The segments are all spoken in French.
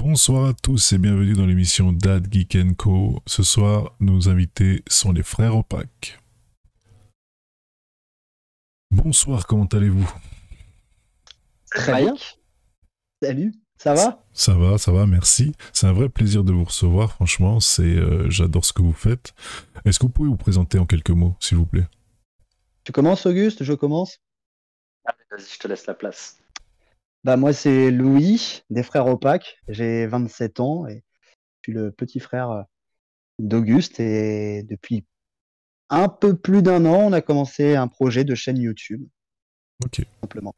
Bonsoir à tous et bienvenue dans l'émission Dad Geek Co. Ce soir, nos invités sont les frères Opaques. Bonsoir, comment allez-vous? Très bien. Salut, ça va? Ça va, merci. C'est un vrai plaisir de vous recevoir, franchement. J'adore ce que vous faites. Est-ce que vous pouvez vous présenter en quelques mots, s'il vous plaît? Tu commences, Auguste? Je commence? Allez, vas-y, je te laisse la place. Bah, moi, c'est Louis, des frères Opaques. J'ai 27 ans et je suis le petit frère d'Auguste. Et depuis un peu plus d'un an, on a commencé un projet de chaîne YouTube. Ok. Simplement.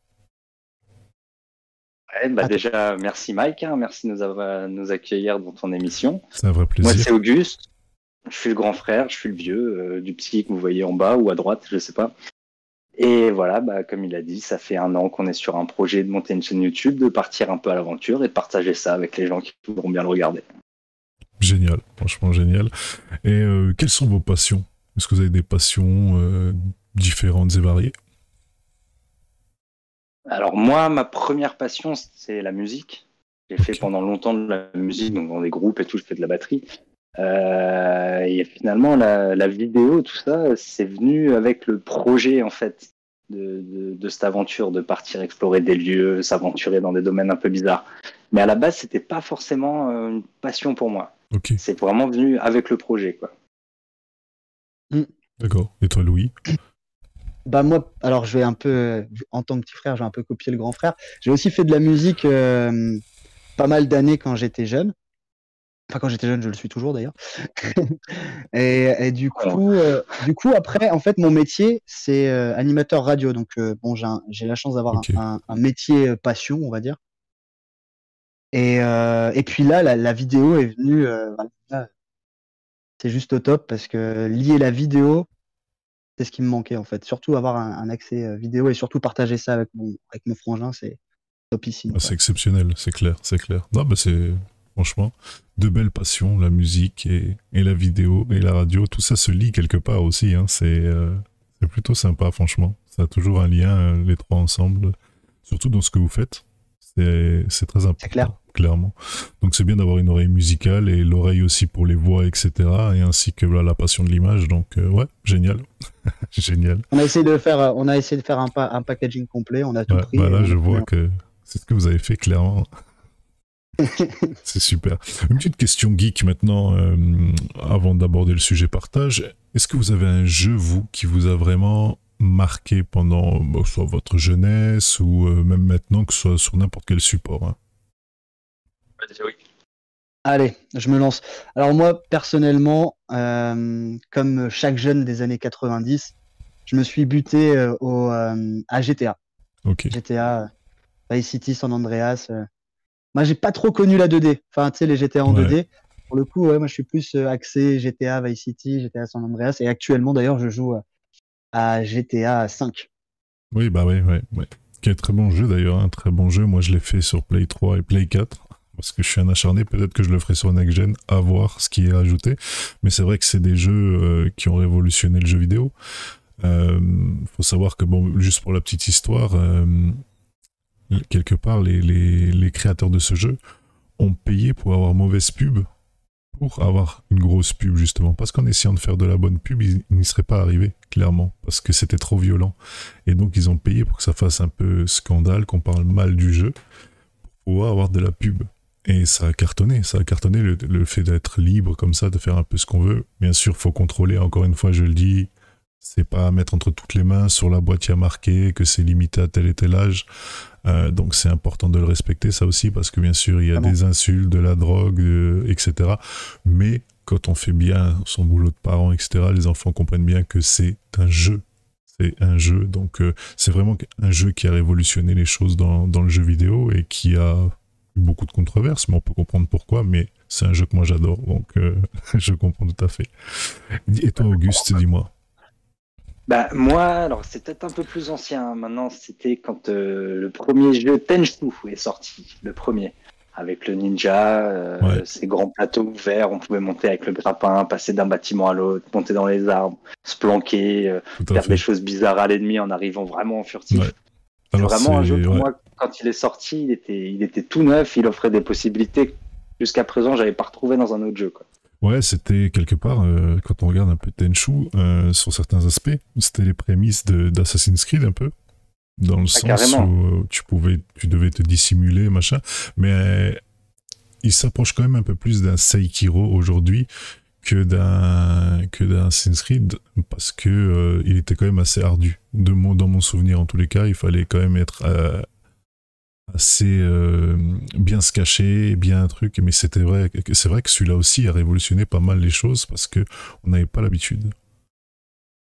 Ouais, déjà, merci Mike, merci de nous accueillir dans ton émission. C'est un vrai plaisir. Moi, c'est Auguste. Je suis le grand frère, je suis le vieux, du petit que vous voyez en bas ou à droite, je sais pas. Et voilà, comme il a dit, ça fait un an qu'on est sur un projet de monter une chaîne YouTube, de partir un peu à l'aventure et de partager ça avec les gens qui voudront bien le regarder. Génial, franchement génial. Et quelles sont vos passions? Est-ce que vous avez des passions différentes et variées? Alors moi, ma première passion, c'est la musique. J'ai fait pendant longtemps de la musique, donc dans des groupes et tout, je fais de la batterie. Et finalement, la vidéo, tout ça, c'est venu avec le projet en fait de cette aventure, de partir explorer des lieux, s'aventurer dans des domaines un peu bizarres. Mais à la base, c'était pas forcément une passion pour moi. Ok. C'est vraiment venu avec le projet, quoi. D'accord. Et toi, Louis? Bah moi, alors je vais un peu, en tant que petit frère, j'ai un peu copié le grand frère. J'ai aussi fait de la musique pas mal d'années quand j'étais jeune. Enfin, quand j'étais jeune, je le suis toujours d'ailleurs. et du coup, après, en fait, mon métier, c'est animateur radio. Donc, bon, j'ai la chance d'avoir un métier passion, on va dire. Et puis là, la vidéo est venue. Voilà, c'est juste au top parce que lier la vidéo, c'est ce qui me manquait en fait. Surtout avoir un accès vidéo et surtout partager ça avec mon frangin, c'est topissime. Ah, c'est exceptionnel, c'est clair, c'est clair. Non, c'est franchement de belles passions, la musique et la vidéo et la radio, tout ça se lie quelque part aussi. Hein. C'est plutôt sympa, franchement. Ça a toujours un lien, les trois ensemble, surtout dans ce que vous faites. C'est très important. C'est clair. Clairement. Donc c'est bien d'avoir une oreille musicale et l'oreille aussi pour les voix, etc. Et ainsi que la passion de l'image. Donc ouais, génial. Génial. On a essayé de faire un packaging complet, on a tout pris. Bah là, je vois que c'est ce que vous avez fait, clairement. C'est super. Une petite question geek maintenant, avant d'aborder le sujet partage. Est-ce que vous avez un jeu, vous, qui vous a vraiment marqué pendant soit votre jeunesse ou même maintenant, que ce soit sur n'importe quel support, hein? Oui. Allez, je me lance. Alors moi, personnellement, comme chaque jeune des années 90, je me suis buté à GTA. Ok. GTA, Vice City, San Andreas. Moi, j'ai pas trop connu la 2D. Enfin, tu sais, les GTA en 2D. Pour le coup, ouais, moi, je suis plus axé GTA, Vice City, GTA San Andreas. Et actuellement, d'ailleurs, je joue à GTA 5. Oui, bah ouais. Qui est un très bon jeu d'ailleurs, un très bon jeu. Moi, je l'ai fait sur Play 3 et Play 4. Parce que je suis un acharné, peut-être que je le ferai sur Next Gen, à voir ce qui est ajouté. Mais c'est vrai que c'est des jeux qui ont révolutionné le jeu vidéo. Faut savoir que, bon, juste pour la petite histoire, quelque part, les créateurs de ce jeu ont payé pour avoir mauvaise pub, pour avoir une grosse pub, justement. Parce qu'en essayant de faire de la bonne pub, ils n'y seraient pas arrivés, clairement, parce que c'était trop violent. Et donc, ils ont payé pour que ça fasse un peu scandale, qu'on parle mal du jeu, pour pouvoir avoir de la pub. Et ça a cartonné le fait d'être libre comme ça, de faire un peu ce qu'on veut. Bien sûr, faut contrôler, encore une fois, je le dis, c'est pas à mettre entre toutes les mains. Sur la boîte, il y a marqué que c'est limité à tel et tel âge. Donc c'est important de le respecter, ça aussi, parce que bien sûr, il y a des insultes, de la drogue, etc. Mais quand on fait bien son boulot de parent, etc., les enfants comprennent bien que c'est un jeu. C'est un jeu, donc c'est vraiment un jeu qui a révolutionné les choses dans le jeu vidéo et qui a beaucoup de controverses, mais on peut comprendre pourquoi, mais c'est un jeu que moi j'adore, donc je comprends tout à fait. Et toi, Auguste, dis-moi. Moi, alors c'est peut-être un peu plus ancien, maintenant c'était quand le premier jeu Tenchu est sorti, le premier, avec le ninja, ces grands plateaux ouverts, on pouvait monter avec le grappin, passer d'un bâtiment à l'autre, monter dans les arbres, se planquer, faire des choses bizarres à l'ennemi en arrivant vraiment en furtif. Ouais. C'est vraiment un jeu pour moi, quand il est sorti, il était tout neuf, il offrait des possibilités jusqu'à présent, j'avais pas retrouvé dans un autre jeu, quoi. Ouais, c'était quelque part, quand on regarde un peu Tenchu, sur certains aspects, c'était les prémices d'Assassin's Creed un peu, dans le sens carrément. où tu devais te dissimuler, machin, mais il s'approche quand même un peu plus d'un Sekiro aujourd'hui que d'un Assassin's Creed, parce que il était quand même assez ardu. Dans mon souvenir, en tous les cas, il fallait quand même être assez bien se cacher, bien un truc, mais c'est vrai que celui-là aussi a révolutionné pas mal les choses parce que on n'avait pas l'habitude.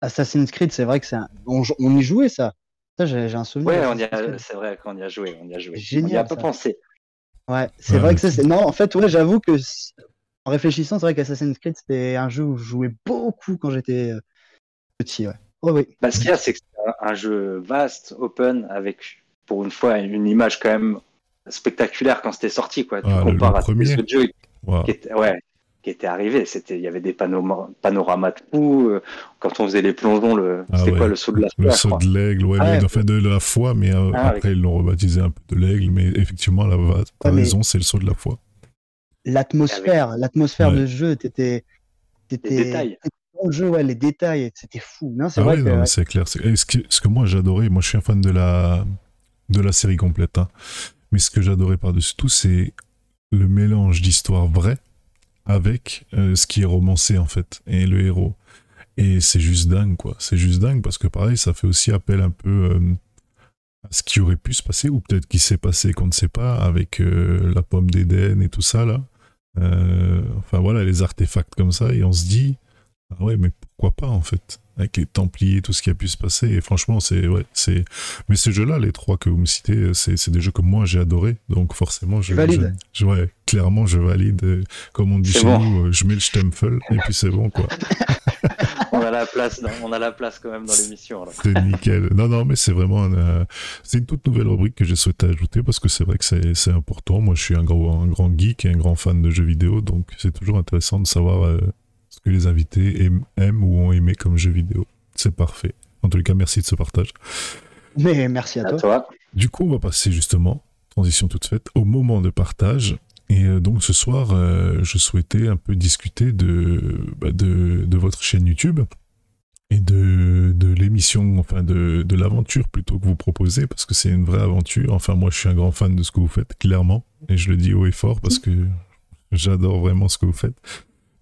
Assassin's Creed, c'est vrai que on y jouait ça. Ça, j'ai un souvenir. Ouais, c'est vrai qu'on y a joué, on y a joué. Génial, on n'y a pas ça. pensé. Ouais, c'est vrai que ça, c'est. Non, en fait, ouais, j'avoue que en réfléchissant, c'est vrai qu'Assassin's Creed, c'était un jeu où je jouais beaucoup quand j'étais petit, ouais. Ouais, oui. Bah, ce qu'il y a, c'est que c'est un jeu vaste, open, avec, pour une fois, une image quand même spectaculaire quand c'était sorti, quoi. Tu Ah, compares le à tous les premier, autres jeux wow. qui étaient arrivés. Il y avait des panoramas de fou. Quand on faisait les plongeons, c'était ouais. quoi, le saut de la Le foi, je saut crois. de l'aigle, ouais, Ah mais ouais. ils ont fait de la foi, mais après ils l'ont rebaptisé un peu de l'aigle, mais effectivement, t'as raison, c'est le saut de la foi. L'atmosphère Ouais. de jeu, Les détails. dans le jeu, ouais, les détails, c'était fou. Non, c'est Ah vrai ouais, que non, mais ouais. c'est clair. Ce que moi j'adorais, moi je suis un fan de la série complète, hein. Mais ce que j'adorais par-dessus tout, c'est le mélange d'histoire vraie avec ce qui est romancé en fait, et le héros. Et c'est juste dingue, quoi. C'est juste dingue parce que pareil, ça fait aussi appel un peu à ce qui aurait pu se passer, ou peut-être qui s'est passé qu'on ne sait pas, avec la pomme d'Éden et tout ça, là. Enfin voilà, les artefacts comme ça, et on se dit, ah ouais, mais pourquoi pas en fait, avec les Templiers, tout ce qui a pu se passer. Et franchement, mais ces jeux-là, les trois que vous me citez, c'est des jeux que moi j'ai adoré, donc forcément, Tu valides. ouais, clairement, je valide. Comme on dit C'est chez bon. nous, je mets le Stempel et puis c'est bon, quoi. On a la place quand même dans l'émission. C'est nickel. Non, mais c'est vraiment c'est une toute nouvelle rubrique que j'ai souhaité ajouter parce que c'est vrai que c'est important. Moi, je suis un grand geek et un grand fan de jeux vidéo, donc c'est toujours intéressant de savoir ce que les invités aiment ou ont aimé comme jeux vidéo. C'est parfait. En tous les cas, merci de ce partage. Mais merci à toi. Du coup, on va passer justement, transition toute faite, au moment de partage. Et donc ce soir, je souhaitais un peu discuter de votre chaîne YouTube et de l'émission, enfin de l'aventure plutôt que vous proposez, parce que c'est une vraie aventure. Enfin, moi, je suis un grand fan de ce que vous faites, clairement, et je le dis haut et fort parce que j'adore vraiment ce que vous faites.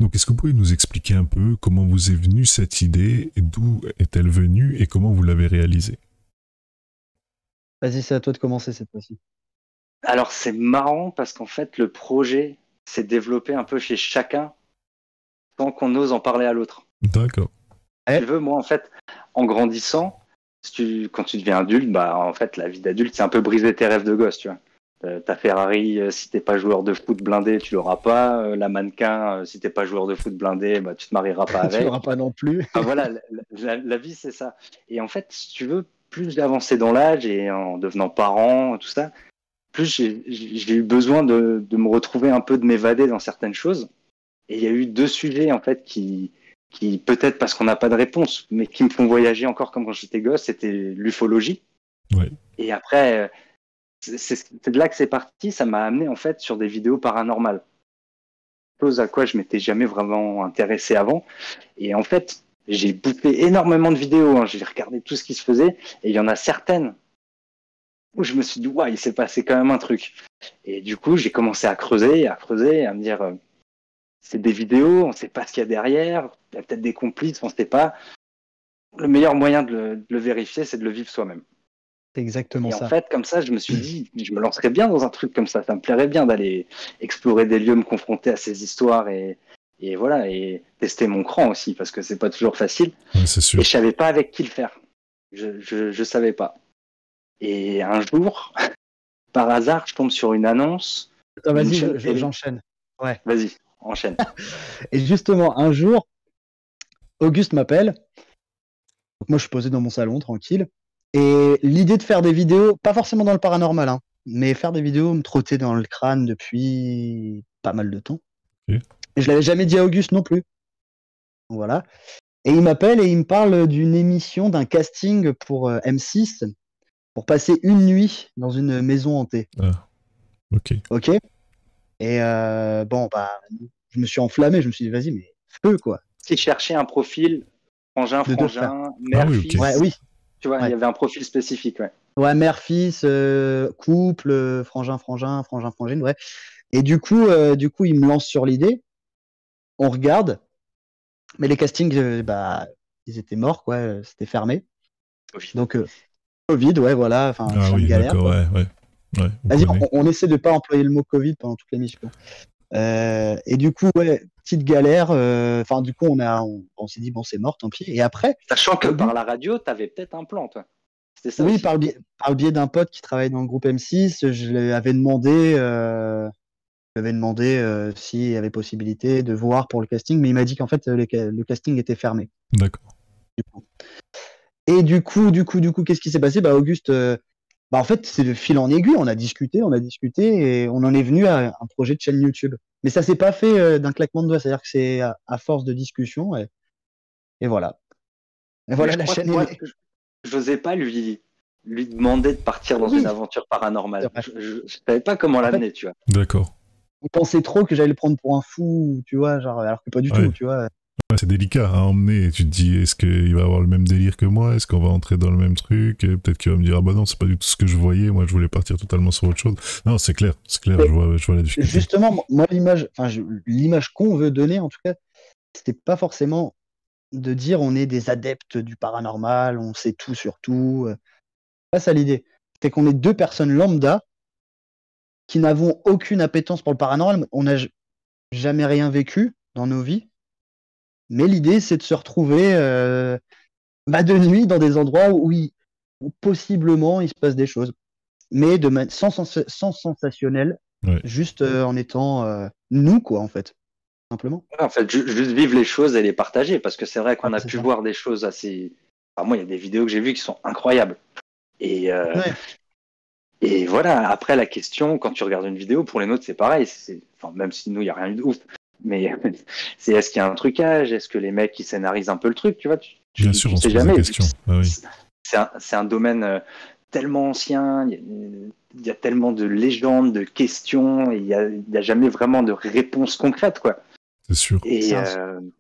Donc, est-ce que vous pouvez nous expliquer un peu comment vous est venue cette idée, et d'où est-elle venue, et comment vous l'avez réalisée? Vas-y, c'est à toi de commencer cette fois-ci. Alors, c'est marrant parce qu'en fait, le projet s'est développé un peu chez chacun sans qu'on ose en parler à l'autre. D'accord. Si tu veux, moi, en fait, en grandissant, quand tu deviens adulte, bah, en fait, la vie d'adulte, c'est un peu briser tes rêves de gosse, tu vois. Ta Ferrari, si t'es pas joueur de foot blindé, tu l'auras pas. La mannequin, si t'es pas joueur de foot blindé, bah, tu te marieras pas Tu avec. l'auras pas non plus. Enfin, voilà, la vie, c'est ça. Et en fait, si tu veux, plus j'ai avancé dans l'âge et en devenant parent, tout ça, plus j'ai eu besoin de me retrouver un peu, de m'évader dans certaines choses. Et il y a eu deux sujets, en fait, qui peut-être parce qu'on n'a pas de réponse, mais qui me font voyager encore comme quand j'étais gosse, c'était l'ufologie. Ouais. Et après, c'est de là que c'est parti, ça m'a amené, en fait, sur des vidéos paranormales. Chose à quoi je m'étais jamais vraiment intéressé avant. Et en fait, j'ai bouffé énormément de vidéos, hein. J'ai regardé tout ce qui se faisait, et il y en a certaines où je me suis dit, ouais, il s'est passé quand même un truc. Et du coup, j'ai commencé à creuser, à me dire, c'est des vidéos, on ne sait pas ce qu'il y a derrière, il y a peut-être des complices, on ne sait pas. Le meilleur moyen de le vérifier, c'est de le vivre soi-même. C'est exactement Et ça. en fait, comme ça, je me suis dit, je me lancerais bien dans un truc comme ça me plairait bien d'aller explorer des lieux, me confronter à ces histoires et voilà, et tester mon cran aussi, parce que c'est pas toujours facile. Ouais, c'est sûr. Et je savais pas avec qui le faire. Je savais pas. Et un jour, par hasard, je tombe sur une annonce. Attends, vas-y, j'enchaîne. Ouais. Vas-y, enchaîne. Et justement, un jour, Auguste m'appelle. Donc moi, je suis posé dans mon salon, tranquille. Et l'idée de faire des vidéos, pas forcément dans le paranormal, hein, mais faire des vidéos me trottait dans le crâne depuis pas mal de temps. Okay. Et je l'avais jamais dit à Auguste non plus. Donc, voilà. Et il m'appelle et il me parle d'une émission, d'un casting pour M6, pour passer une nuit dans une maison hantée. Ah, ok. Ok. Et bon, bah, je me suis enflammé, je me suis dit, vas-y, mais feu, quoi. Qui cherchait un profil frangin, De deux frères. Ah oui, mère-fils. ok. Ouais, oui. Tu vois, il Ouais. y avait un profil spécifique, ouais. Ouais, mère-fils, couple, frangin-frangine, ouais. Et du coup, il me lance sur l'idée. On regarde, mais les castings, bah, ils étaient morts, quoi. C'était fermé. Donc, Covid, ouais, voilà. Enfin, Ah fin de oui, galère, d'accord, quoi. ouais. Ouais, on Vas-y, connaît. on essaie de pas employer le mot Covid pendant toute l'émission. Et du coup, ouais, petite galère. Enfin, du coup, on s'est dit, bon, c'est mort, tant pis. Et après, Sachant que par Auguste, la radio, t'avais peut-être un plan, toi. C'était ça oui, aussi. par le biais d'un pote qui travaille dans le groupe M6, je lui avais demandé, s'il y avait possibilité de voir pour le casting, mais il m'a dit qu'en fait, le casting était fermé. D'accord. Du coup. Et du coup, qu'est-ce qui s'est passé? Bah, Auguste, bah, en fait, c'est de fil en aiguille. On a discuté, et on en est venu à un projet de chaîne YouTube. Mais ça s'est pas fait d'un claquement de doigts. C'est-à-dire que c'est à force de discussion, et voilà. Et Mais voilà, je la crois que chaîne est moi, née. j'osais pas lui demander de partir dans une Oui, aventure c'est paranormale. vrai. Je savais pas comment En fait, l'amener, tu vois. D'accord. on pensait trop que j'allais le prendre pour un fou, tu vois, genre, alors que pas du Ouais. tout, tu vois. Ouais, c'est délicat à emmener. Tu te dis, est-ce qu'il va avoir le même délire que moi? Est-ce qu'on va entrer dans le même truc? Et peut-être qu'il va me dire, ah bah non, c'est pas du tout ce que je voyais. Moi, je voulais partir totalement sur autre chose. Non, c'est clair, Mais je vois la difficulté. justement, moi, l'image qu'on veut donner, en tout cas, c'était pas forcément de dire on est des adeptes du paranormal, on sait tout sur tout. Pas ça l'idée. C'est qu'on est deux personnes lambda qui n'avons aucune appétence pour le paranormal. On n'a jamais rien vécu dans nos vies. Mais l'idée, c'est de se retrouver de nuit dans des endroits où possiblement il se passe des choses. Mais sans sensationnel, Ouais. juste en étant nous, quoi, en fait. Simplement. Ouais, en fait, juste vivre les choses et les partager. Parce que c'est vrai qu'on Ouais, a c'est pu ça. voir des choses assez. Enfin, moi, il y a des vidéos que j'ai vues qui sont incroyables. Et, Ouais. et voilà, après la question, quand tu regardes une vidéo, pour les nôtres, c'est pareil. Enfin, même si nous, il n'y a rien eu de ouf. Mais c'est est-ce qu'il y a un trucage? Est-ce que les mecs, ils scénarisent un peu le truc? Tu vois, Bien sûr, tu on se sais pose des jamais. questions. Ah oui. C'est un domaine tellement ancien. Il y a tellement de légendes, de questions. Et il y a jamais vraiment de réponse concrète, quoi. C'est sûr. Et, C'est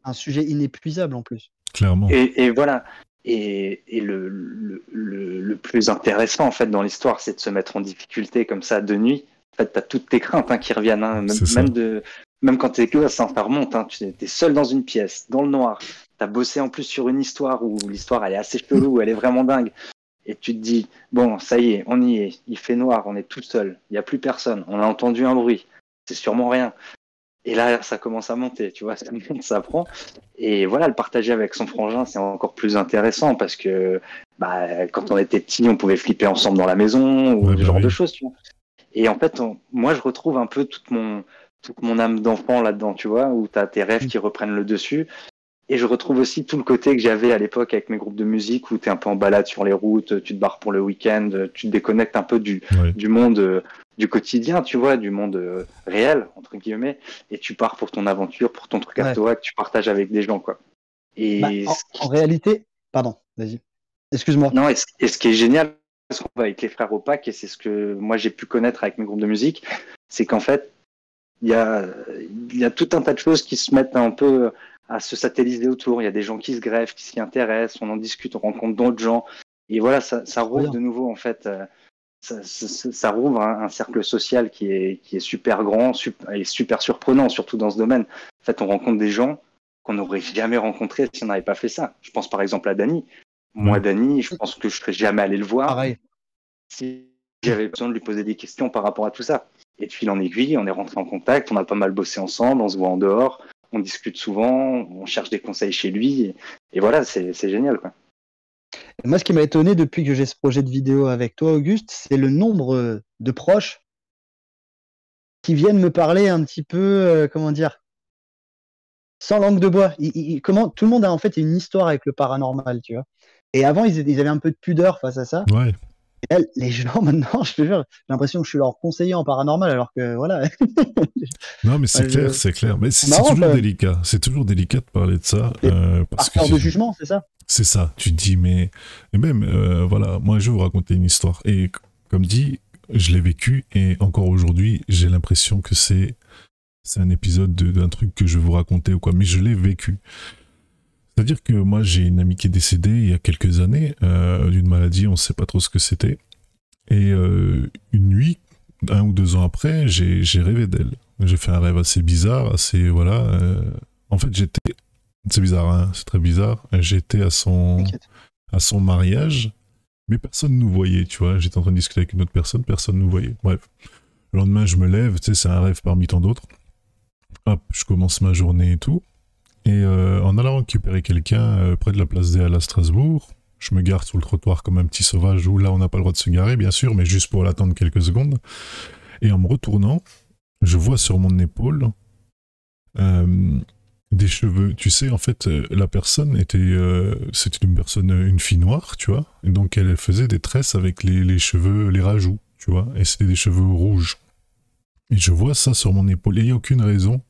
un sujet inépuisable en plus. Clairement. et voilà. Et le plus intéressant, en fait, dans l'histoire, c'est de se mettre en difficulté comme ça de nuit. En fait, tu as toutes tes craintes qui reviennent. Hein, C'est ça. même quand tu es gosse, ça remonte. Hein, tu es seul dans une pièce, dans le noir. Tu as bossé en plus sur une histoire où l'histoire, elle est assez chelou, elle est vraiment dingue. Et tu te dis, bon, ça y est, on y est. Il fait noir, on est tout seul. Il n'y a plus personne. On a entendu un bruit. C'est sûrement rien. Et là, ça commence à monter, tu vois, ça prend. Et voilà, le partager avec son frangin, c'est encore plus intéressant parce que quand on était petit, on pouvait flipper ensemble dans la maison ou Ouais, ce bah genre de oui. choses, tu vois. Et en fait, moi, je retrouve un peu toute mon âme d'enfant là-dedans, tu vois, où tu as tes rêves qui reprennent le dessus. Et je retrouve aussi tout le côté que j'avais à l'époque avec mes groupes de musique où tu es un peu en balade sur les routes, tu te barres pour le week-end, tu te déconnectes un peu du monde, du quotidien, tu vois, du monde réel, entre guillemets, et tu pars pour ton aventure, pour ton truc à Ouais. toi que tu partages avec des gens, quoi. Et En réalité, pardon, vas-y. Excuse-moi. non, et ce qui est génial, ce qu'on voit avec les frères Opac, et c'est ce que moi j'ai pu connaître avec mes groupes de musique, c'est qu'en fait, il y a tout un tas de choses qui se mettent un peu à se satelliser autour. Il y a des gens qui se greffent, qui s'y intéressent, on en discute, on rencontre d'autres gens. Et voilà, ça rouvre de nouveau, en fait. Ça rouvre un cercle social qui est super grand et super surprenant, surtout dans ce domaine. En fait, on rencontre des gens qu'on n'aurait jamais rencontrés si on n'avait pas fait ça. Je pense par exemple à Dany. Moi, Dany, je pense que je ne serais jamais allé le voir. Pareil. Si j'avais besoin de lui poser des questions par rapport à tout ça. Et de fil en aiguille, on est rentré en contact, on a pas mal bossé ensemble, on se voit en dehors, on discute souvent, on cherche des conseils chez lui. Et voilà, c'est génial, quoi. Et moi, ce qui m'a étonné depuis que j'ai ce projet de vidéo avec toi, Auguste, c'est le nombre de proches qui viennent me parler un petit peu, comment dire, sans langue de bois. Comment tout le monde a en fait une histoire avec le paranormal, tu vois. Et avant, ils avaient un peu de pudeur face à ça. Ouais. Et là, les gens maintenant, je te jure, j'ai l'impression que je suis leur conseiller en paranormal, alors que voilà. Non, mais c'est clair, c'est clair. Mais c'est marrant, toujours délicat. C'est toujours délicat de parler de ça. Par peur de jugement, c'est ça? C'est ça. Tu te dis, mais. Et même, voilà, moi, je vais vous raconter une histoire. Et comme dit, je l'ai vécu. Et encore aujourd'hui, j'ai l'impression que c'est c'est un épisode d'un truc que je vais vous raconter ou quoi, mais je l'ai vécu. C'est-à-dire que moi, j'ai une amie qui est décédée il y a quelques années d'une maladie, on ne sait pas trop ce que c'était. Et une nuit, 1 ou 2 ans après, j'ai rêvé d'elle. J'ai fait un rêve assez bizarre, assez voilà. En fait, c'est bizarre, hein, c'est très bizarre. J'étais à son mariage, mais personne ne nous voyait, tu vois. J'étais en train de discuter avec une autre personne, personne ne nous voyait. Bref, le lendemain, je me lève, tu sais, c'est un rêve parmi tant d'autres. Hop, je commence ma journée et tout. Et en allant récupérer quelqu'un près de la place des Halles à Strasbourg, je me gare sur le trottoir comme un petit sauvage où là on n'a pas le droit de se garer bien sûr, mais juste pour l'attendre quelques secondes. Et en me retournant, je vois sur mon épaule des cheveux. Tu sais, en fait, la personne c'était une fille noire, tu vois. Et donc elle faisait des tresses avec les cheveux, les rajouts, tu vois. Et c'était des cheveux rouges. Et je vois ça sur mon épaule. Et il n'y a aucune raison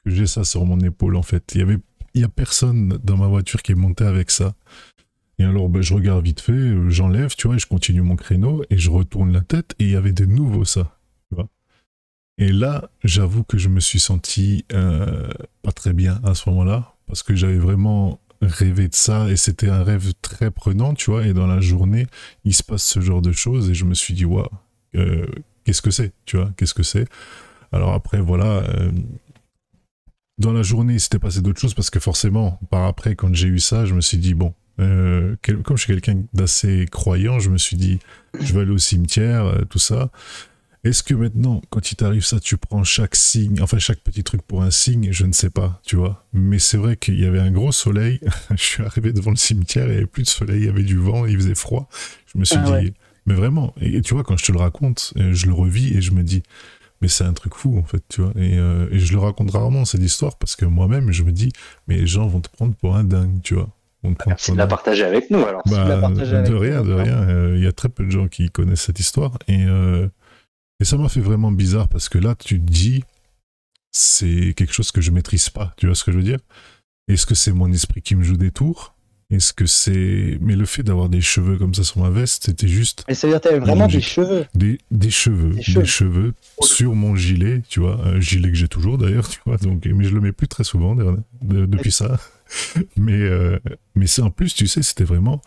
que j'ai ça sur mon épaule, en fait. Il y a personne dans ma voiture qui est monté avec ça. Et alors, je regarde vite fait, j'enlève, tu vois, et je continue mon créneau, et je retourne la tête, et il y avait de nouveau ça, tu vois. Et là, j'avoue que je me suis senti pas très bien à ce moment-là, parce que j'avais vraiment rêvé de ça, et c'était un rêve très prenant, tu vois, et dans la journée, il se passe ce genre de choses, et je me suis dit, waouh, qu'est-ce que c'est, tu vois, qu'est-ce que c'est. Alors après, voilà... dans la journée, il s'était passé d'autres choses, parce que forcément, par après, quand j'ai eu ça, je me suis dit, bon, comme je suis quelqu'un d'assez croyant, je me suis dit, je vais aller au cimetière, tout ça. Est-ce que maintenant, quand il t'arrive ça, tu prends chaque signe, enfin chaque petit truc pour un signe, je ne sais pas, tu vois. Mais c'est vrai qu'il y avait un gros soleil, je suis arrivé devant le cimetière, il n'y avait plus de soleil, il y avait du vent, il faisait froid. Je me suis dit, ouais. mais vraiment, et tu vois, quand je te le raconte, je le revis et je me dis, mais c'est un truc fou en fait, tu vois. Et je le raconte rarement cette histoire parce que moi-même, je me dis, mais les gens vont te prendre pour un dingue, tu vois. Merci de la partager avec nous alors. De rien. Il y a très peu de gens qui connaissent cette histoire. Et ça m'a fait vraiment bizarre parce que là, tu te dis, c'est quelque chose que je maîtrise pas. Tu vois ce que je veux dire? Est-ce que c'est mon esprit qui me joue des tours? Est-ce que c'est... Mais le fait d'avoir des cheveux comme ça sur ma veste, c'était juste... Mais ça veut dire que t'avais vraiment des cheveux. Des cheveux sur mon gilet, tu vois. Un gilet que j'ai toujours d'ailleurs, tu vois. Donc, mais je le mets plus très souvent depuis ça. Mais c'est en plus, tu sais, c'était vraiment...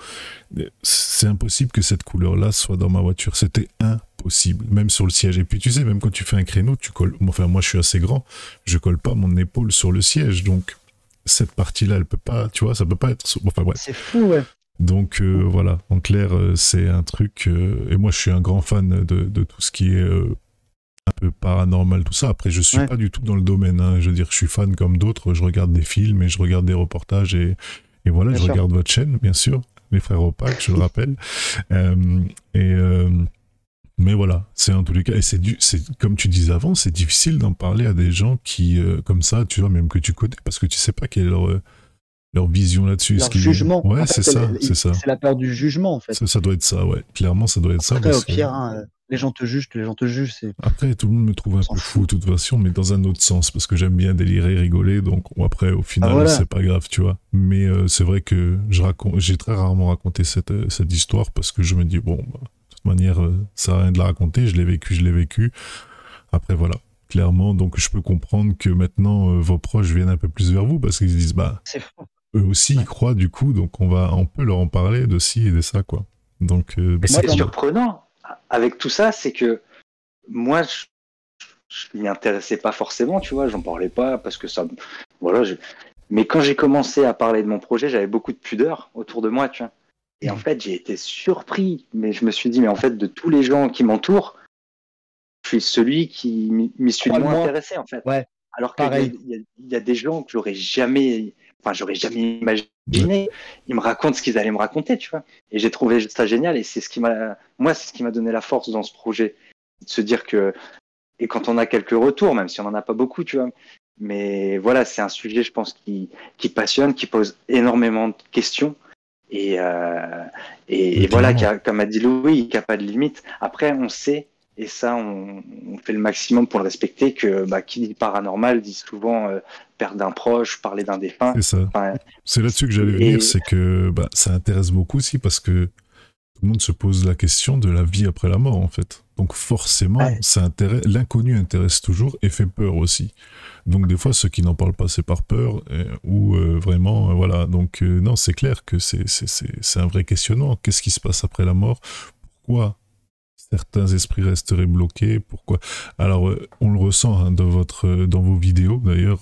C'est impossible que cette couleur-là soit dans ma voiture. C'était impossible, même sur le siège. Et puis tu sais, même quand tu fais un créneau, tu colles... Enfin, moi je suis assez grand, je colle pas mon épaule sur le siège, donc... cette partie-là, elle peut pas, tu vois, ça peut pas être... Enfin, bref. C'est fou, ouais. Donc, voilà, en clair, c'est un truc... et moi, je suis un grand fan de tout ce qui est un peu paranormal, tout ça. Après, je suis pas du tout dans le domaine, hein. Je veux dire, je suis fan comme d'autres, je regarde des films et je regarde des reportages et voilà, je regarde votre chaîne, bien sûr, les frères Opac, je le rappelle. Mais voilà, c'est en tous les cas, et c'est comme tu disais avant, c'est difficile d'en parler à des gens qui, comme ça, tu vois, même que tu connais, parce que tu sais pas quelle est leur vision là-dessus. Leur jugement. Ouais, c'est ça. C'est la peur du jugement, en fait. Ça doit être ça, ouais. Clairement, ça doit être ça. Après, au pire, les gens te jugent. Après, tout le monde me trouve un peu fou, de toute façon, mais dans un autre sens, parce que j'aime bien délirer, rigoler, donc après, au final, c'est pas grave, tu vois. Mais c'est vrai que j'ai très rarement raconté cette histoire, parce que je me dis, bon, bah, manière, ça n'a rien de la raconter, je l'ai vécu. Après, voilà, clairement, donc je peux comprendre que maintenant, vos proches viennent un peu plus vers vous, parce qu'ils se disent, bah, eux aussi, ils croient, du coup, donc on peut leur en parler de ci et de ça, quoi. Donc, c'est surprenant, avec tout ça, c'est que moi, je m'y intéressais pas forcément, tu vois, j'en parlais pas, parce que ça, voilà, mais quand j'ai commencé à parler de mon projet, j'avais beaucoup de pudeur autour de moi, tu vois. Et en fait, j'ai été surpris, mais je me suis dit, mais en fait, de tous les gens qui m'entourent, je suis celui qui m'y suis le moins intéressé, en fait. Ouais, alors qu'il y a des gens que j'aurais jamais imaginé. Ils me racontent ce qu'ils allaient me raconter, tu vois. Et j'ai trouvé ça génial, et c'est ce qui m'a donné la force dans ce projet, de se dire que, et quand on a quelques retours, même si on n'en a pas beaucoup, tu vois, mais voilà, c'est un sujet, je pense, qui passionne, qui pose énormément de questions. Et voilà, comme a dit Louis, qui n'a pas de limite. Après, on sait, et ça, on fait le maximum pour le respecter, que qui dit paranormal dit souvent perdre d'un proche, parler d'un défunt. C'est ça. C'est là-dessus que j'allais venir, c'est que ça intéresse beaucoup aussi, parce que tout le monde se pose la question de la vie après la mort, en fait. Donc forcément, Ouais. l'inconnu intéresse toujours et fait peur aussi. Donc des fois, ceux qui n'en parlent pas, c'est par peur ou vraiment, voilà. Donc non, c'est clair que c'est un vrai questionnement. Qu'est-ce qui se passe après la mort? Pourquoi certains esprits resteraient bloqués? Pourquoi? Alors, on le ressent hein, dans vos vidéos, d'ailleurs,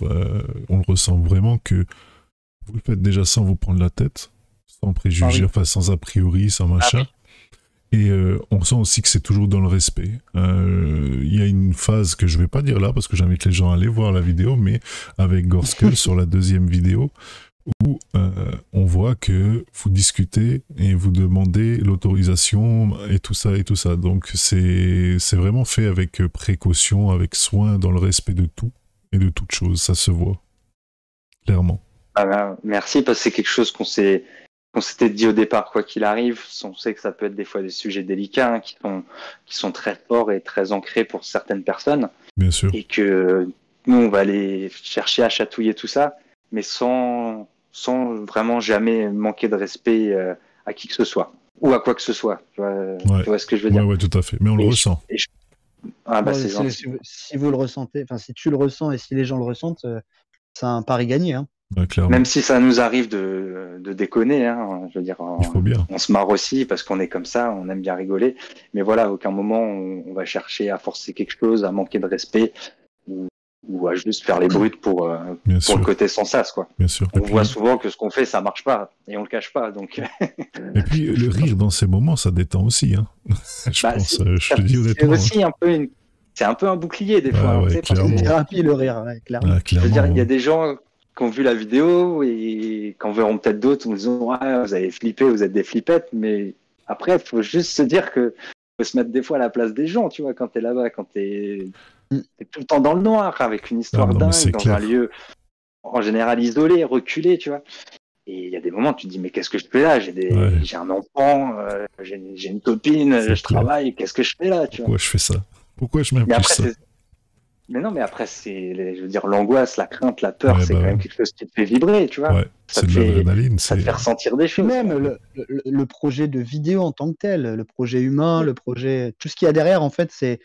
on le ressent vraiment que vous le faites déjà sans vous prendre la tête, sans préjugés, enfin sans a priori, sans machin. Et on sent aussi que c'est toujours dans le respect. Il y a une phase que je vais pas dire là, parce que j'invite les gens à aller voir la vidéo, mais avec Gorskull sur la deuxième vidéo, où on voit que vous discutez et vous demandez l'autorisation et tout ça et tout ça. Donc c'est vraiment fait avec précaution, avec soin, dans le respect de tout et de toute chose. Ça se voit, clairement. Merci, parce que c'est quelque chose qu'on s'était dit au départ, quoi qu'il arrive. On sait que ça peut être des fois des sujets délicats hein, qui sont très forts et très ancrés pour certaines personnes. Bien sûr. Et que nous, on va aller chercher à chatouiller tout ça, mais sans vraiment jamais manquer de respect à qui que ce soit, ou à quoi que ce soit. Tu vois ce que je veux dire? Ouais, tout à fait. Mais on le ressent. C'est si vous le ressentez, enfin si tu le ressens et si les gens le ressentent, c'est un pari gagné. Hein. Ouais, même si ça nous arrive de déconner, hein, je veux dire, il faut bien. On se marre aussi parce qu'on est comme ça, on aime bien rigoler, mais voilà, à aucun moment on va chercher à forcer quelque chose, à manquer de respect ou à juste faire les brutes pour le côté sans sas, quoi. Bien sûr. On voit souvent que ce qu'on fait, ça marche pas et on le cache pas, donc. Et puis le rire dans ces moments, ça détend aussi, hein. Je pense, je te dis honnêtement. C'est aussi c'est un peu un bouclier des fois. Ouais, c'est une thérapie le rire, clairement. Ah, je veux dire, il y a des gens qui ont vu la vidéo et qui en verront peut-être d'autres en disant ouais, vous avez flippé, vous êtes des flippettes, mais après il faut juste se dire que faut se mettre des fois à la place des gens, tu vois, quand t'es là-bas, quand t'es tout le temps dans le noir avec une histoire dingue dans un lieu en général isolé, reculé, tu vois. Et il y a des moments où tu te dis mais qu'est-ce que je fais là, j'ai un enfant, j'ai une copine, je travaille, qu'est-ce que je fais là, tu vois. Pourquoi je fais ça? Pourquoi je m'implique ça? Mais non, mais après, je veux dire, l'angoisse, la crainte, la peur, c'est quand même quelque chose qui te fait vibrer, tu vois. Ouais, c'est de l'adrénaline. Ça te fait ressentir des choses. Même le projet de vidéo en tant que tel, le projet humain, le projet... Tout ce qu'il y a derrière, en fait, c'est...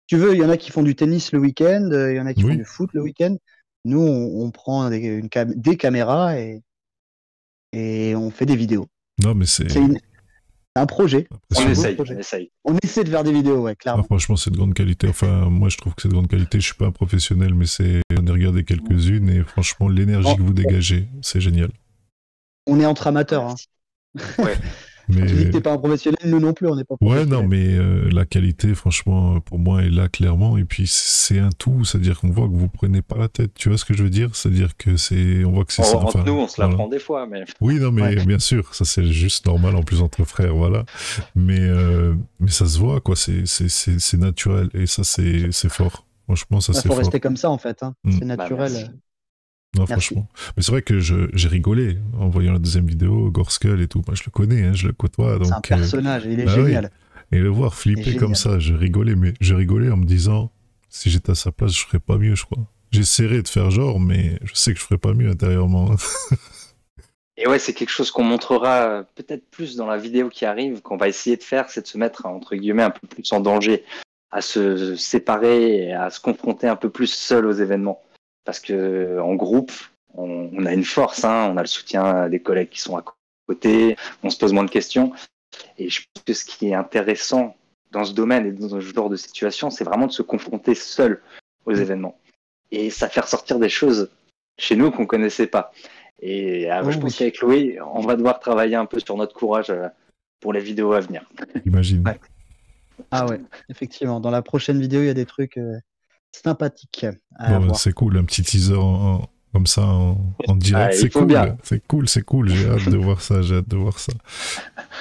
Tu veux, il y en a qui font du tennis le week-end, il y en a qui font du foot le week-end. Nous, on prend des caméras et on fait des vidéos. Non, mais c'est... un projet. On essaye. On essaie de faire des vidéos, ouais, clairement. Ah, franchement, c'est de grande qualité. Enfin, moi, je trouve que c'est de grande qualité. Je suis pas un professionnel, mais j'en ai regardé quelques-unes et franchement, l'énergie que vous dégagez, c'est génial. On est entre amateurs. Hein. Ouais. Mais... Tu dis que t'es pas un professionnel, nous non plus, on n'est pas professionnels. Ouais, non, mais la qualité, franchement, pour moi, est là clairement. Et puis, c'est un tout, c'est-à-dire qu'on voit que vous prenez pas la tête. Tu vois ce que je veux dire? C'est-à-dire que on voit que c'est ça. Enfin, nous, on se la prend des fois, mais. Oui, non, mais bien sûr, ça c'est juste normal, en plus entre frères, voilà. Mais ça se voit, quoi. C'est naturel et ça, c'est fort. Franchement, ça c'est fort. Il faut rester comme ça, en fait. Hein. C'est naturel. Non, franchement. Mais c'est vrai que j'ai rigolé en voyant la deuxième vidéo, Gorskull et tout. Moi, je le connais, hein, je le côtoie. C'est un personnage, il est génial. Oui. Et le voir flipper comme ça, je rigolais en me disant, si j'étais à sa place, je ferais pas mieux, je crois. J'essaierais de faire genre, mais je sais que je ferais pas mieux intérieurement. Et ouais, c'est quelque chose qu'on montrera peut-être plus dans la vidéo qui arrive, qu'on va essayer de faire, c'est de se mettre, entre guillemets, un peu plus en danger, à se séparer et à se confronter un peu plus seul aux événements. Parce que en groupe, on a une force, hein, on a le soutien des collègues qui sont à côté, on se pose moins de questions. Et je pense que ce qui est intéressant dans ce domaine et dans ce genre de situation, c'est vraiment de se confronter seul aux événements. Et ça fait ressortir des choses chez nous qu'on ne connaissait pas. Et je pense qu'avec Chloé, on va devoir travailler un peu sur notre courage pour les vidéos à venir. J'imagine. Ouais. Ah ouais, effectivement. Dans la prochaine vidéo, il y a des trucs sympathiques à voir. C'est cool, un petit teaser comme ça en direct. C'est cool. J'ai hâte de voir ça.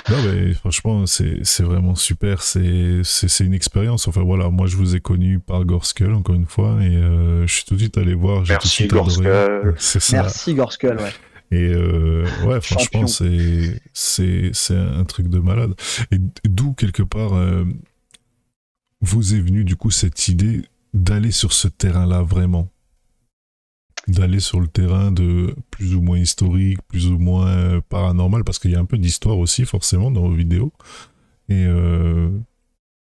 Non, mais franchement, c'est vraiment super. C'est une expérience. Enfin voilà, moi je vous ai connu par Gorskull encore une fois et je suis tout de suite allé voir. Merci Gorskull. Merci Gorskull, ouais. Et ouais, franchement, c'est un truc de malade. Et d'où quelque part vous est venue du coup cette idée d'aller sur ce terrain-là vraiment, d'aller sur le terrain de plus ou moins historique, plus ou moins paranormal, parce qu'il y a un peu d'histoire aussi forcément dans vos vidéos. Et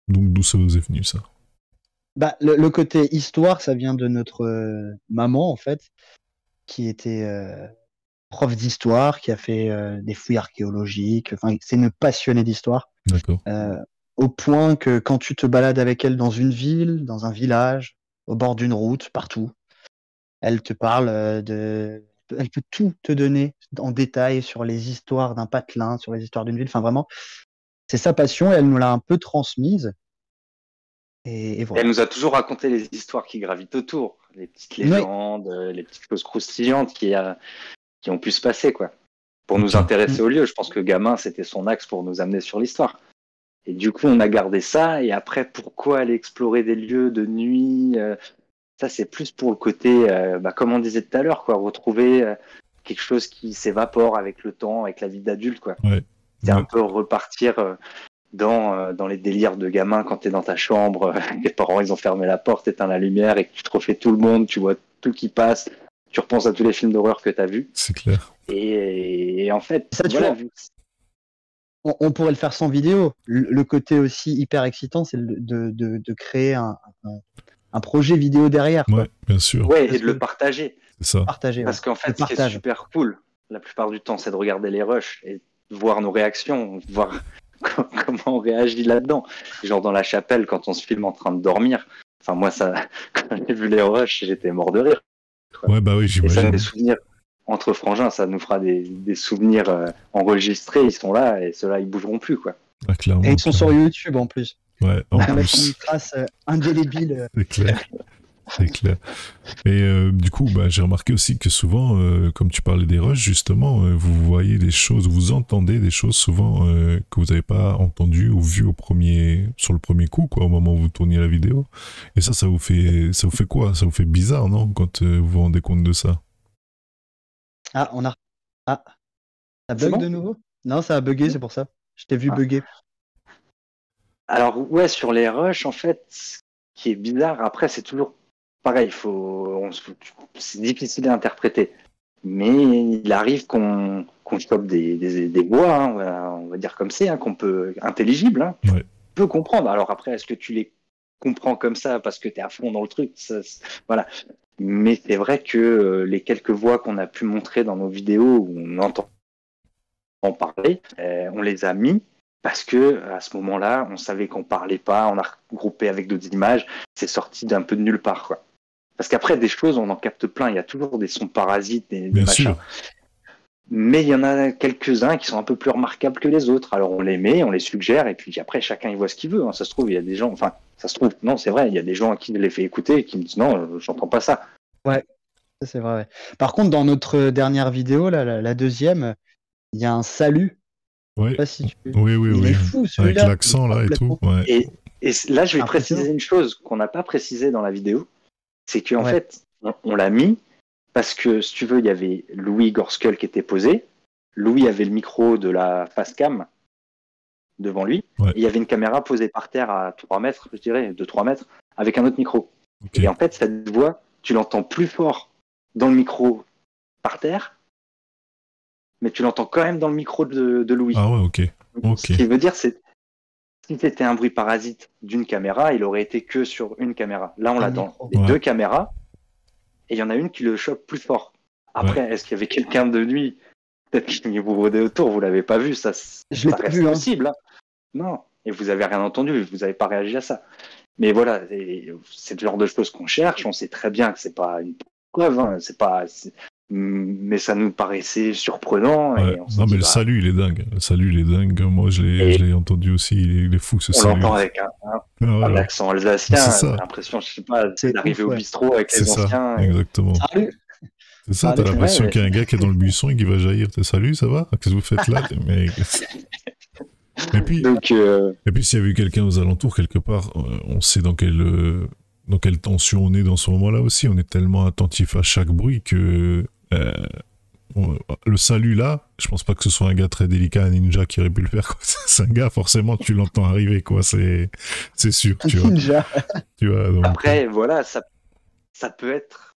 donc, d'où ça vous est venu, ça? Bah, le côté histoire, ça vient de notre maman, en fait, qui était prof d'histoire, qui a fait des fouilles archéologiques. Enfin, c'est une passionnée d'histoire. D'accord. Au point que quand tu te balades avec elle dans une ville, dans un village, au bord d'une route, partout, elle te parle elle peut tout te donner en détail sur les histoires d'un patelin, sur les histoires d'une ville. Enfin, vraiment, c'est sa passion et elle nous l'a un peu transmise. Et Elle voilà. nous a toujours raconté les histoires qui gravitent autour, les petites légendes, les petites choses croustillantes qui ont pu se passer, quoi. Pour nous intéresser au lieu. Je pense que gamin, c'était son axe pour nous amener sur l'histoire. Et du coup, on a gardé ça. Et après, pourquoi aller explorer des lieux de nuit ça, c'est plus pour le côté, comme on disait tout à l'heure, quoi, retrouver quelque chose qui s'évapore avec le temps, avec la vie d'adulte, quoi. Ouais. C'est un peu repartir dans les délires de gamin quand t'es dans ta chambre, tes parents ils ont fermé la porte, éteint la lumière et que tu te refais tout le monde, tu vois tout qui passe, tu repenses à tous les films d'horreur que t'as vus. C'est clair. Et en fait, Ça, tu voilà, vois, on pourrait le faire sans vidéo. Le côté aussi hyper excitant, c'est de créer un projet vidéo derrière. Quoi. Ouais, bien sûr. Ouais, et de le partager. C'est ça. Partager. Parce qu'en fait, ce qui est super cool, la plupart du temps, c'est de regarder les rushs et de voir nos réactions, voir comment on réagit là-dedans. Genre dans la chapelle, quand on se filme en train de dormir. Enfin, moi, ça, quand j'ai vu les rushs, j'étais mort de rire. Quoi. Ouais, bah oui, j'imagine. Et ça, des souvenirs entre frangins, ça nous fera des souvenirs enregistrés. Ils sont là et ceux-là, ils bougeront plus, quoi. Ah, clairement. Et ils sont sur YouTube en plus. Ouais, en on plus. a une trace indélébile. C'est clair. C'est clair. Et du coup, j'ai remarqué aussi que souvent, comme tu parlais des rushs, justement, vous voyez des choses, vous entendez des choses souvent que vous n'avez pas entendues ou vues sur le premier coup, quoi, au moment où vous tourniez la vidéo. Et ça vous fait quoi? Ça vous fait bizarre, non, quand vous vous rendez compte de ça? Ah, ça bug de nouveau? Non, ça a bugué, c'est pour ça. Je t'ai vu bugger. Alors, ouais, sur les rushs, en fait, ce qui est bizarre, après, c'est toujours pareil, c'est difficile à interpréter. Mais il arrive qu'on chope des voix, hein, on va dire comme c'est, hein, qu'on peut, intelligibles, hein, Ouais. on peut comprendre. Alors après, est-ce que tu les comprends comme ça parce que tu es à fond dans le truc? Voilà. Mais c'est vrai que les quelques voix qu'on a pu montrer dans nos vidéos où on entend en parler, on les a mis parce que à ce moment-là, on savait qu'on parlait pas, on a regroupé avec d'autres images, c'est sorti d'un peu de nulle part, quoi. Parce qu'après, des choses, on en capte plein. Il y a toujours des sons parasites, des machins. Sûr. Mais il y en a quelques-uns qui sont un peu plus remarquables que les autres. Alors on les met, on les suggère, et puis après, chacun il voit ce qu'il veut. Hein. Ça se trouve, il y a des gens, enfin, ça se trouve, non, c'est vrai, il y a des gens à qui je les fais écouter et qui me disent non, j'entends pas ça. Ouais, c'est vrai. Ouais. Par contre, dans notre dernière vidéo, là, la deuxième, il y a un salut. Ouais. Je sais pas si tu... Oui. Il est fou, celui-là. Avec l'accent, là, et tout. Ouais. Et là, je vais préciser une chose qu'on n'a pas précisé dans la vidéo. C'est qu'en fait, on l'a mis parce que, si tu veux, il y avait Louis Gorskull qui était posé. Louis avait le micro de la face cam devant lui. Ouais. Et il y avait une caméra posée par terre à 3 mètres, je dirais, de 3 mètres, avec un autre micro. Okay. Et en fait, cette voix, tu l'entends plus fort dans le micro par terre, mais tu l'entends quand même dans le micro de Louis. Ah ouais, ok. Ce qui veut dire, c'est si c'était un bruit parasite d'une caméra, il aurait été que sur une caméra. Là, on l'a dans les deux caméras, et il y en a une qui le chope plus fort. Après, est-ce qu'il y avait quelqu'un de nuit? Peut-être qu'il vous rôdait autour, vous l'avez pas vu, ça reste possible. Hein. Non, et vous avez rien entendu, vous n'avez pas réagi à ça. Mais voilà, c'est le genre de choses qu'on cherche, on sait très bien que c'est pas une preuve, hein, mais ça nous paraissait surprenant. Ouais. Et non, mais le salut, il est dingue. Le salut, il est dingue. Moi, je l'ai entendu aussi. Il est fou, ce salut. On l'entend avec un accent alsacien. J'ai l'impression, je sais pas, d'arriver au bistrot avec les anciens. Exactement. Salut. C'est ça, t'as l'impression qu'il y a un gars qui est dans le buisson et qui va jaillir. Salut, ça va? Qu'est-ce que vous faites là? Et puis, s'il y avait eu quelqu'un aux alentours, quelque part, on sait dans quelle tension on est dans ce moment-là aussi. On est tellement attentif à chaque bruit que le salut là, je pense pas que ce soit un gars très délicat, un ninja qui aurait pu le faire, quoi. C'est un gars, forcément, tu l'entends arriver, quoi. C'est sûr, tu vois. Ninja. Tu vois, donc... Après, voilà, ça peut être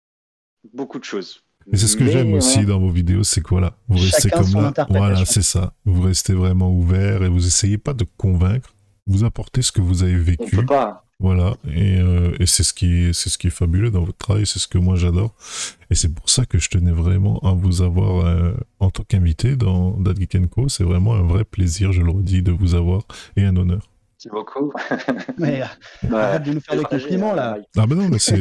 beaucoup de choses. Et c'est ce que j'aime aussi dans vos vidéos, c'est que voilà, vous restez Chacun comme son là. interprétation. Voilà, c'est ça. Vous restez vraiment ouvert et vous essayez pas de convaincre. Vous apportez ce que vous avez On vécu. peut pas. Voilà, et c'est ce qui est fabuleux dans votre travail, c'est ce que moi j'adore. Et c'est pour ça que je tenais vraiment à vous avoir en tant qu'invité dans That Geek & Co. C'est vraiment un vrai plaisir, je le redis, de vous avoir et un honneur. Merci beaucoup. Mais arrête de nous faire des compliments là. Ah ben non, mais c'est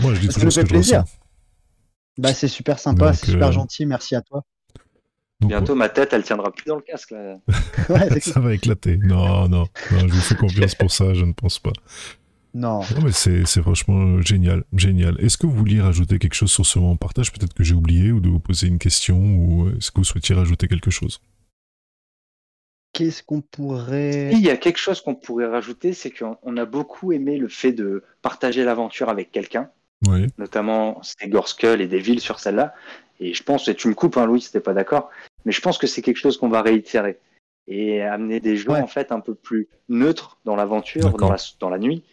moi je dis Ça toujours nous ce fait que je plaisir. ressens. Bah c'est super sympa, Donc, c'est super gentil, merci à toi. Donc, Bientôt, ma tête, elle tiendra plus dans le casque. Là. Ouais, c'est ça va éclater. Non, je vous fais confiance pour ça, je ne pense pas. Non. Non, mais c'est franchement génial, génial. Est-ce que vous vouliez rajouter quelque chose sur ce moment partage? Peut-être que j'ai oublié, ou de vous poser une question, ou est-ce que vous souhaitiez rajouter quelque chose? Qu'est-ce qu'on pourrait... Il y a quelque chose qu'on pourrait rajouter, c'est qu'on a beaucoup aimé le fait de partager l'aventure avec quelqu'un. Oui. Notamment, c'était Gorskull et Devil sur celle-là. Et je pense, et tu me coupes, hein, Louis, si t'es pas d'accord, mais je pense que c'est quelque chose qu'on va réitérer. Et amener des gens, en fait, un peu plus neutres dans l'aventure, dans la nuit.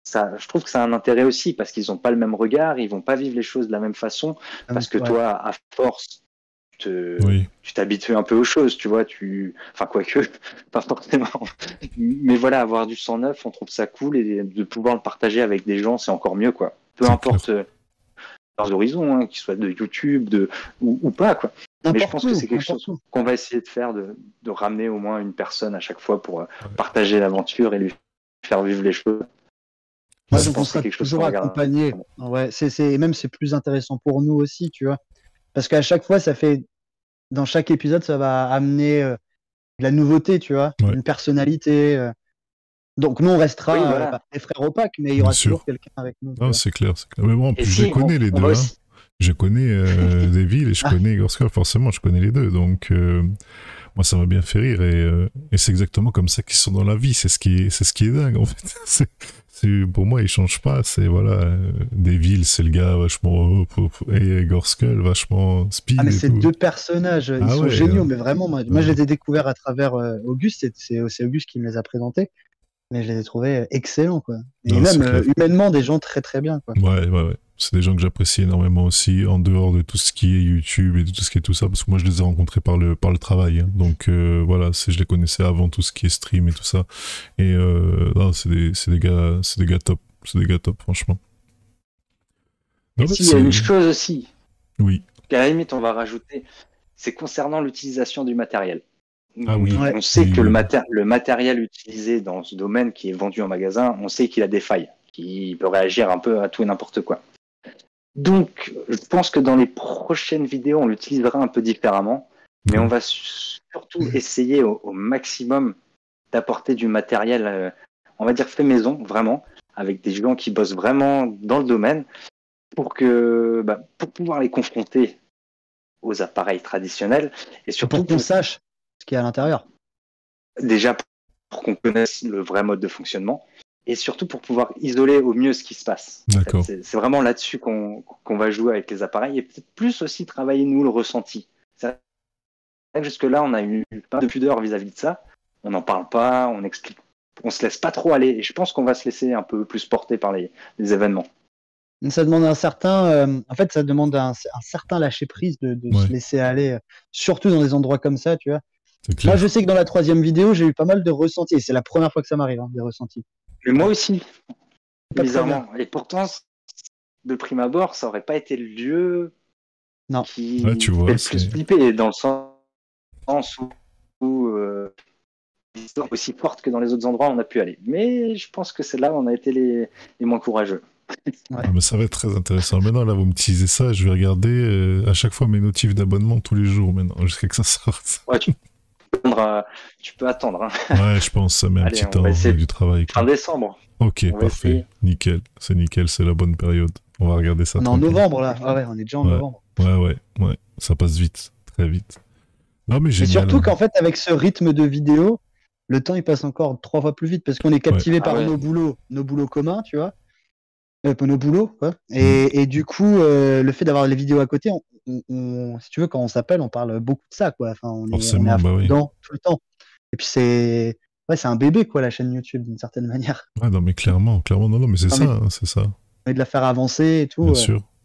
Ça, je trouve que ça a un intérêt aussi, parce qu'ils n'ont pas le même regard, ils vont pas vivre les choses de la même façon, parce que toi, à force, tu t'habitues un peu aux choses, tu vois, enfin, quoique, pas forcément. Mais voilà, avoir du sang neuf, on trouve ça cool, et de pouvoir le partager avec des gens, c'est encore mieux, quoi. Peu importe leurs horizons, hein, qu'ils soient de YouTube ou pas, quoi. Mais je pense que c'est quelque chose qu'on va essayer de faire, de ramener au moins une personne à chaque fois pour partager l'aventure et lui faire vivre les choses. Ouais, donc on sera toujours accompagné. Ouais, même c'est plus intéressant pour nous aussi, tu vois. Parce qu'à chaque fois, dans chaque épisode, ça va amener de la nouveauté, tu vois, une personnalité. Donc nous, on restera des frères opaques, mais il y aura toujours quelqu'un avec nous. Non, c'est clair. Mais bon, en plus, je les connais les deux. Hein. Je connais Devil et je connais Gorskull, forcément, je connais les deux. Donc, moi, ça m'a bien fait rire. Et c'est exactement comme ça qu'ils sont dans la vie. C'est ce qui est dingue, en fait. Pour moi, ils changent pas. C'est, voilà, Devil, c'est le gars vachement... et Gorskull, vachement speed. Ah, mais ces deux personnages, ils sont géniaux. Mais vraiment, moi, je les ai découverts à travers Auguste. C'est Auguste qui me les a présentés. Mais je les ai trouvés excellents, quoi. Et non, même humainement, des gens très très bien, quoi. Ouais. C'est des gens que j'apprécie énormément aussi, en dehors de tout ce qui est YouTube et de tout ce qui est tout ça, parce que moi je les ai rencontrés par le travail. Hein. Donc voilà, je les connaissais avant tout ce qui est stream et tout ça. Et non, c'est des gars top. C'est des gars top, franchement. Non, il y a une chose aussi. Oui. Qu'à la limite, on va rajouter, c'est concernant l'utilisation du matériel. Ah oui. On sait que le matériel utilisé dans ce domaine qui est vendu en magasin, on sait qu'il a des failles, qu'il peut réagir un peu à tout et n'importe quoi. Donc, je pense que dans les prochaines vidéos, on l'utilisera un peu différemment, mais on va surtout essayer au maximum d'apporter du matériel, on va dire fait maison, vraiment, avec des gens qui bossent vraiment dans le domaine, pour pouvoir les confronter aux appareils traditionnels et surtout pour qu'on sache ce qu'il y a à l'intérieur. Déjà pour qu'on connaisse le vrai mode de fonctionnement et surtout pour pouvoir isoler au mieux ce qui se passe. D'accord. En fait, c'est vraiment là-dessus qu'on va jouer avec les appareils et peut-être plus aussi travailler nous le ressenti. C'est vrai que jusque-là on a eu pas de pudeur vis-à-vis de ça. On n'en parle pas, on explique, on se laisse pas trop aller et je pense qu'on va se laisser un peu plus porter par les événements. Ça demande un certain lâcher prise de se laisser aller, surtout dans des endroits comme ça, tu vois. Moi, je sais que dans la 3e vidéo, j'ai eu pas mal de ressentis. Et c'est la première fois que ça m'arrive, des ressentis. Mais moi aussi, bizarrement. Et pourtant, de prime abord, ça aurait pas été le lieu qui fait le plus flipper, dans le sens où l'histoire est aussi forte que dans les autres endroits où on a pu aller. Mais je pense que c'est là où on a été les moins courageux. Ah, mais ça va être très intéressant. Maintenant, là, vous me teasez ça, je vais regarder à chaque fois mes notifs d'abonnement tous les jours maintenant, jusqu'à que ça sorte. Ouais, tu peux attendre. Hein. Ouais, je pense, ça met un petit temps avec du travail. Fin décembre. Ok, parfait. Essayer. Nickel, c'est la bonne période. On va regarder ça. On est en novembre, là. Ah ouais, on est déjà en novembre. Ouais. Ça passe vite, très vite. Non, mais génial. Et surtout qu'en fait, avec ce rythme de vidéo, le temps, il passe encore 3 fois plus vite parce qu'on est captivé par nos boulots communs, tu vois. Nos boulots, quoi. Et du coup, le fait d'avoir les vidéos à côté, si tu veux, quand on s'appelle, on parle beaucoup de ça, quoi. Enfin, on est à fond dedans tout le temps. Et puis c'est un bébé, quoi, la chaîne YouTube, d'une certaine manière. Ouais, non, mais clairement, non, mais c'est ça. Et de la faire avancer et tout.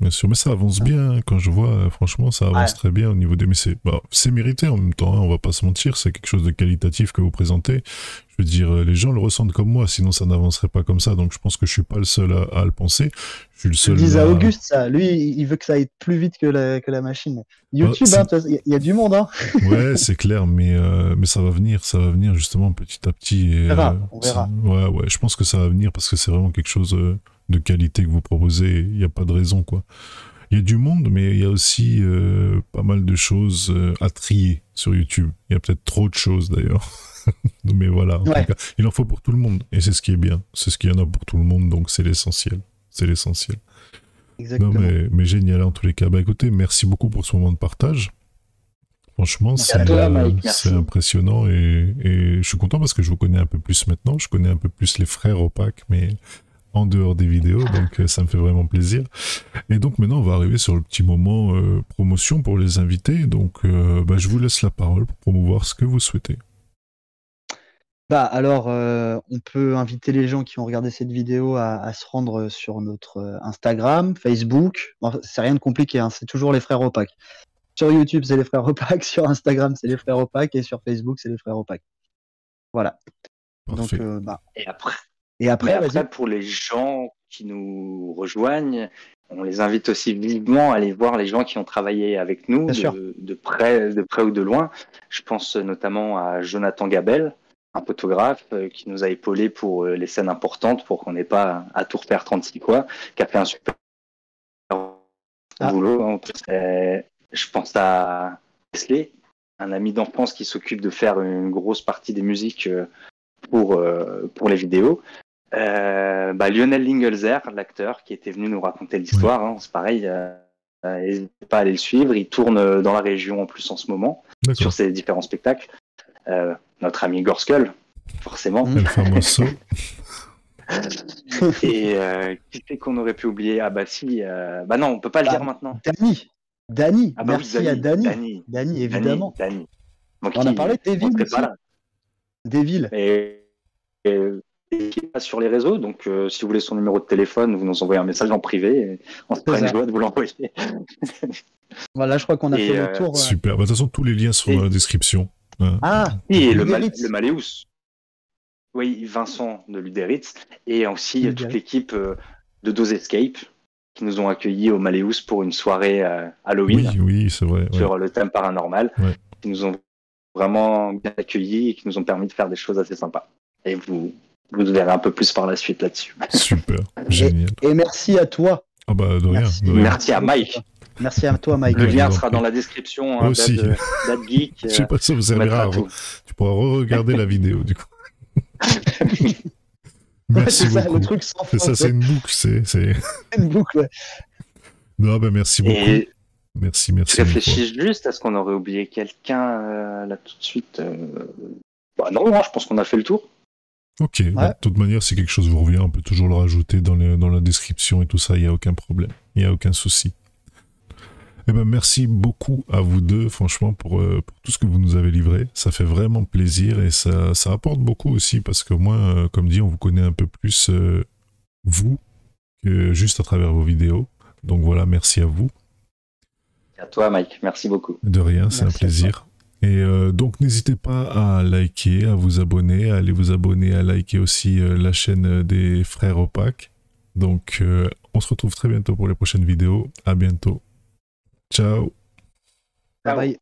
Bien sûr, mais ça avance bien, quand je vois, franchement, ça avance très bien au niveau des... Mais c'est mérité en même temps, hein, on va pas se mentir, c'est quelque chose de qualitatif que vous présentez. Je veux dire, les gens le ressentent comme moi, sinon ça n'avancerait pas comme ça, donc je pense que je suis pas le seul à le penser. Je suis le seul... Je dis à Auguste, ça. Lui, il veut que ça aille plus vite que la machine. YouTube, il y a du monde, hein. Ouais, c'est clair, mais ça va venir justement petit à petit. Et, on verra. Ouais, je pense que ça va venir parce que c'est vraiment quelque chose de qualité que vous proposez. Il n'y a pas de raison, quoi. Il y a du monde, mais il y a aussi pas mal de choses à trier sur YouTube. Il y a peut-être trop de choses, d'ailleurs. Mais voilà, en tout cas, il en faut pour tout le monde. Et c'est ce qui est bien. C'est ce qu'il y en a pour tout le monde, donc c'est l'essentiel. C'est l'essentiel. Exactement. Non, mais génial en tous les cas. Bah écoutez, merci beaucoup pour ce moment de partage. Franchement, c'est impressionnant et je suis content parce que je vous connais un peu plus maintenant. Je connais un peu plus les frères Opac, mais en dehors des vidéos, donc ça me fait vraiment plaisir. Et donc maintenant, on va arriver sur le petit moment promotion pour les invités. Donc je vous laisse la parole pour promouvoir ce que vous souhaitez. Alors, on peut inviter les gens qui ont regardé cette vidéo à se rendre sur notre Instagram, Facebook. Bon, c'est rien de compliqué, hein, c'est toujours les frères Opac. Sur YouTube, c'est les frères Opac. Sur Instagram, c'est les frères Opac. Et sur Facebook, c'est les frères Opac. Voilà. Parfait. Donc, Et après, pour les gens qui nous rejoignent, on les invite aussi vivement à aller voir les gens qui ont travaillé avec nous de près ou de loin. Je pense notamment à Jonathan Gabel, un photographe qui nous a épaulé pour les scènes importantes, pour qu'on n'ait pas à tout refaire 36 fois, qui a fait un super boulot. Je pense à Wesley, un ami d'enfance qui s'occupe de faire une grosse partie des musiques pour les vidéos. Lionel Lingelzer, l'acteur qui était venu nous raconter l'histoire, hein, c'est pareil, n'hésitez pas à aller le suivre, il tourne dans la région en plus en ce moment sur ses différents spectacles. Notre ami Gorskull, forcément. El famoso. Et qui c'est qu'on aurait pu oublier? Non, on peut pas le dire maintenant. Dany. Merci à Dany. Dany, évidemment. Dany. Donc, on a parlé de Devil aussi. Devil. Et qui est pas sur les réseaux, donc si vous voulez son numéro de téléphone, vous nous envoyez un message en privé et on se prend une joie de vous l'envoyer. Voilà, je crois qu'on a fait le tour. Super. De toute façon, tous les liens sont dans la description. Et le Maléus. Oui, Vincent de Luderitz et aussi toute l'équipe de Dose Escape qui nous ont accueillis au Maléus pour une soirée Halloween. Oui, c'est vrai. Sur le thème paranormal. Qui nous ont vraiment bien accueillis et qui nous ont permis de faire des choses assez sympas. Et vous verrez un peu plus par la suite là-dessus. Super, génial. Et merci à toi. De rien. Merci à Mike. Merci à toi, Mike. Le lien sera dans la description. Aussi. d'AdGeek. Je sais pas si ça vous servira. Tu pourras re-regarder la vidéo, du coup. Merci beaucoup. Ça, le truc sans fin. C'est ça, c'est une boucle. C'est une boucle, ouais. Non, merci beaucoup. Et merci. Je réfléchis juste à ce qu'on aurait oublié quelqu'un là tout de suite. Non, je pense qu'on a fait le tour. Ok, de toute manière, si quelque chose vous revient, on peut toujours le rajouter dans la description et tout ça, il n'y a aucun problème, il n'y a aucun souci. Merci beaucoup à vous deux, franchement, pour tout ce que vous nous avez livré. Ça fait vraiment plaisir et ça apporte beaucoup aussi parce que moi, comme dit, on vous connaît un peu plus, vous, que juste à travers vos vidéos. Donc voilà, merci à vous. Et à toi, Mike, merci beaucoup. De rien, c'est un plaisir. Et donc n'hésitez pas à liker, à vous abonner, à aller vous abonner, à liker aussi la chaîne des frères Opac. Donc on se retrouve très bientôt pour les prochaines vidéos. À bientôt. Ciao. Bye bye.